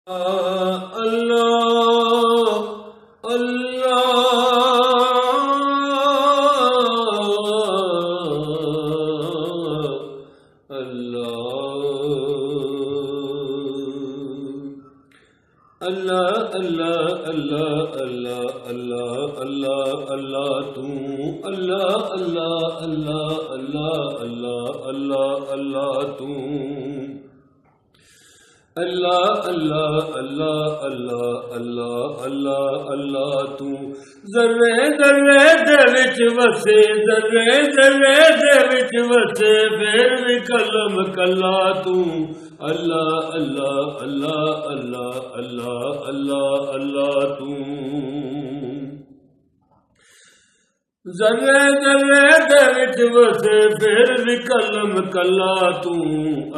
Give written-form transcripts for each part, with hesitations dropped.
अल्लाह अल्लाह अल्लाह अल्लाह अल्लाह अल्लाह अल्लाह अल्लाह अल्लाह तू अल्लाह अल्लाह अल्लाह अल्लाह अल्लाह अल्लाह अल्लाह तू अल्लाह अल्लाह अल्लाह अल्लाह अल्लाह अल्लाह अल्लाह तू ज़र्रे ज़र्रे दे विच वसे ज़र्रे ज़र्रे दे विच वसे फिर भी कलम कला तू अल्लाह अल्लाह अल्लाह अल्लाह अल्लाह अल्लाह अल्लाह तू ज़र्रे ज़र्रे दे विच वसे फिर भी कलम कला तू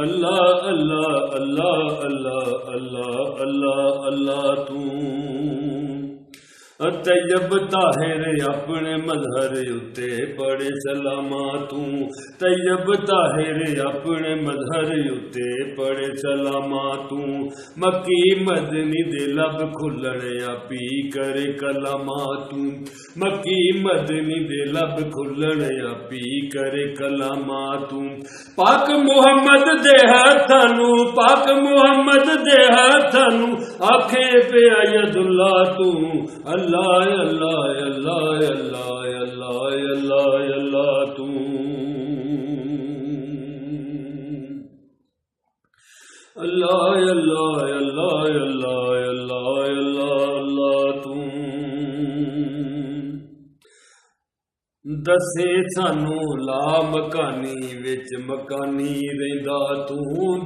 अल्लाह अल्लाह अल्लाह अल्लाह अल्लाह अल्लाह अल्लाह तू तैयब ताहिर अपने मजहर उत्ते पड़े सलामा तू तैयब ताहिर अपने मजहर उत्ते पड़े सलामा तू मक्की मदनी दे लब खुलने आपी करे कलामा तू मक्की मदनी दे लब खुलने आपी करे कलामा तू पाक मुहम्मद दे हथानू पाक मुहम्मद दे हथानू आखे पे अयदुल्ला तू अल्लाह अल्लाह अल्लाह अल्लाह अल्लाह अल्लाह अल्लाह तू अल्लाह अल्लाह अल्लाह अल्लाह अल्लाह अल्लाह अल्लाह तू दसे सानू ला मकानी विच मकानी रहिंदा तू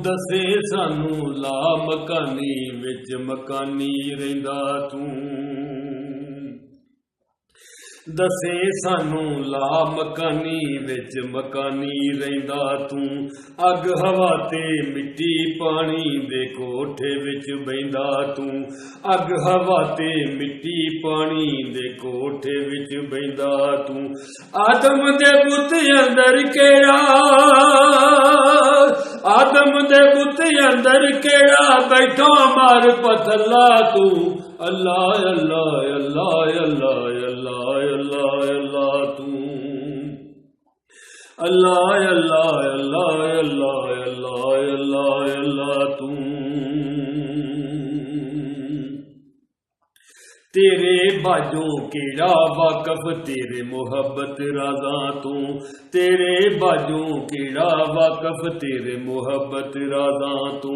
दसे सानू ला मकानी विच मकानी रहिंदा तू दसे सानू ला मकानी विच मकानी रहिंदा तू अग हवा ते मिट्टी पानी दे कोठे विच बहिंदा तू अग हवा ते मिट्टी पानी दे कोठे विच बहिंदा तू आदम दे पुत अंदर केड़ा आदम दे पुत अंदर केड़ा बैठा मार पथला तू अल्लाह अल्लाह अल्लाह अल्लाह अल्लाह अल्लाह अल्लाह तू अल्लाह अल्लाह अल्लाह अल्लाह अल्लाह अल्लाह अल्लाह तू तेरे बाजों केड़ा वाकफ तेरे मोहब्बत राजा तू तेरे बाजों केड़ा वाकफ तेरे मोहब्बत राजा तू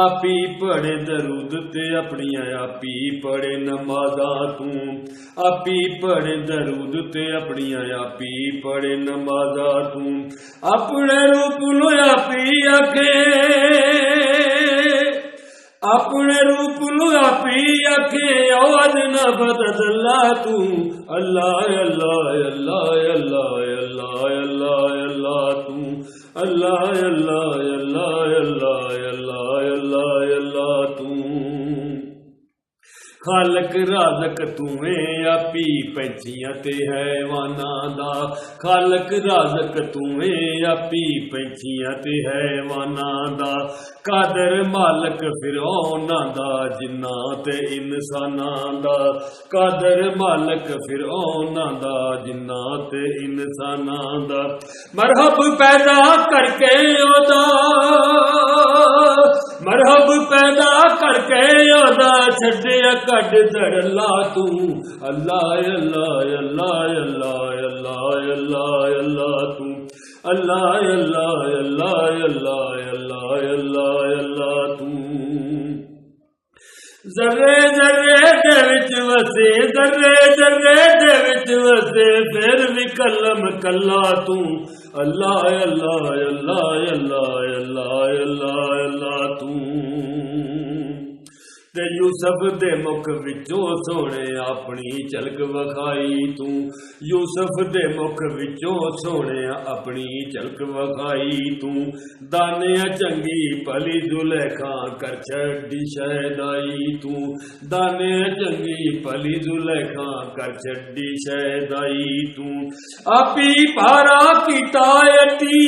आपी पढ़े दरूद ते अपनिया आपी पढ़े नमाजा तू आपी पढ़े दरूद ते अपनिया आपी पढ़े नमाजा तू अपने रूप नु आपी आखे अपने रूप नु आपी आखे आवाज न बदला तू अल्लाह अल्लाह अल्लाह अल्लाह अल्लाह अल्लाह अल्लाह तू अल्लाह अल्लाह अल्लाह अल्लाह अल्लाह अल्लाह अल्लाह तू खालक राज़क तूए आपी पंछियां ते हैवाना दा खालक राज़क तूए आपी पंछियां ते हैवाना दा कादर मालक फिरौना दा जिन्ना ते इंसाना दा कादर मालक फिरौना दा जिन्ना ते इंसाना दा मरहब पैदा करके ओदा मरहब पैदा करके ओदा छड्डिया कड दरला तू अल्लाह अल्लाह अल्लाह अल्लाह अल्लाह अल्लाह अल्लाह तू अल्लाह अल्लाह अल्लाह अल्लाह अल्लाह अल्लाह अल्लाह तू ज़र्रे ज़र्रे दे विच वसे ज़र्रे ज़र्रे दे विच वसे फिर भी कलम कला तू अल्लाह अल्लाह अल्लाह अल्लाह अल्लाह अल्लाह अल्लाह तू ते यूसुफ दे मुख विचों सोने अपनी झलक वखाई तू यूसुफ दे मुख विचों सोने अपनी झलक वखाई तू दानिया चंगी भली जुलेखा कर छड्डी शैदाई तू दानिया चंगी भली जुलेखा कर छड्डी शैदाई तू आपी पारा कीता यती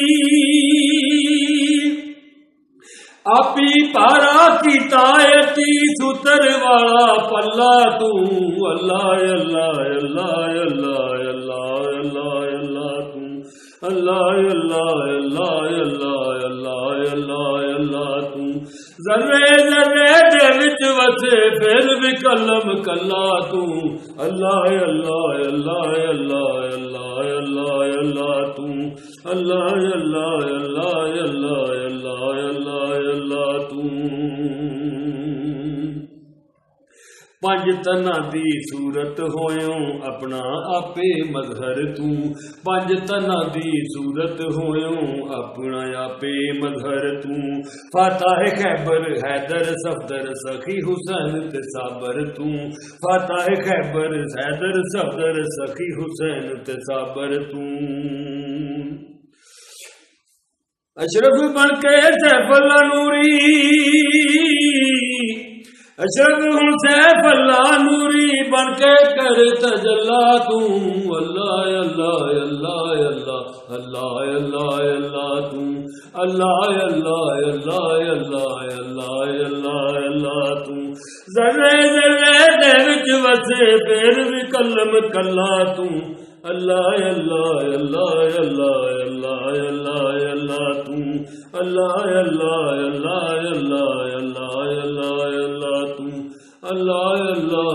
आपी पारा की तायती सुतर वाला पल्ला तू अल्लाह अल्लाह अल्लाह अल्लाह अल्लाह अल्लाह अल्लाह तू अल्लाह अल्लाह अल्लाह अल्लाह अल्लाह अल्लाह अल्लाह तू जर्रे जर्रे दे विच वसे फिर भी कलम कला तू अल्लाह अल्लाह अल्लाह अल्लाह अल्लाह अल्लाह अल्लाह तू अल्लाह अल्लाह अल्लाह अल्लाह अल्लाह अल्लाह अल्लाह तू पंज तना दी सूरत होयों अपना आपे मजहर तू पंज तना दी सूरत होयों अपना आपे मजहर तू फाताह खैबर हैदर सफदर सखी हुसैन ते साबर तू फाताह खैबर हैदर सफदर सखी हुसैन ते साबर तू अशरफ बन के सैफुल्लाह नूरी अशरफ हूँ सैफुल्लाह नूरी बन के कर तजल्ला तू अल्लाह अल्लाह अल्लाह अल्लाह अल्लाह अल्लाह अल्लाह तू अल्लाह अल्लाह अल्लाह अल्लाह अल्लाह अल्लाह अल्लाह तू जर्रे जर्रे दे विच वसे फिर भी कलम कला तू अल्लाह अल्लाह अल्लाह अल्लाह अल्लाह अल्लाह अल्लाह तू अल्लाह अल्लाह अल्लाह अल्लाह अल्लाह अल्लाह अल्लाह तू अल्लाह अल्लाह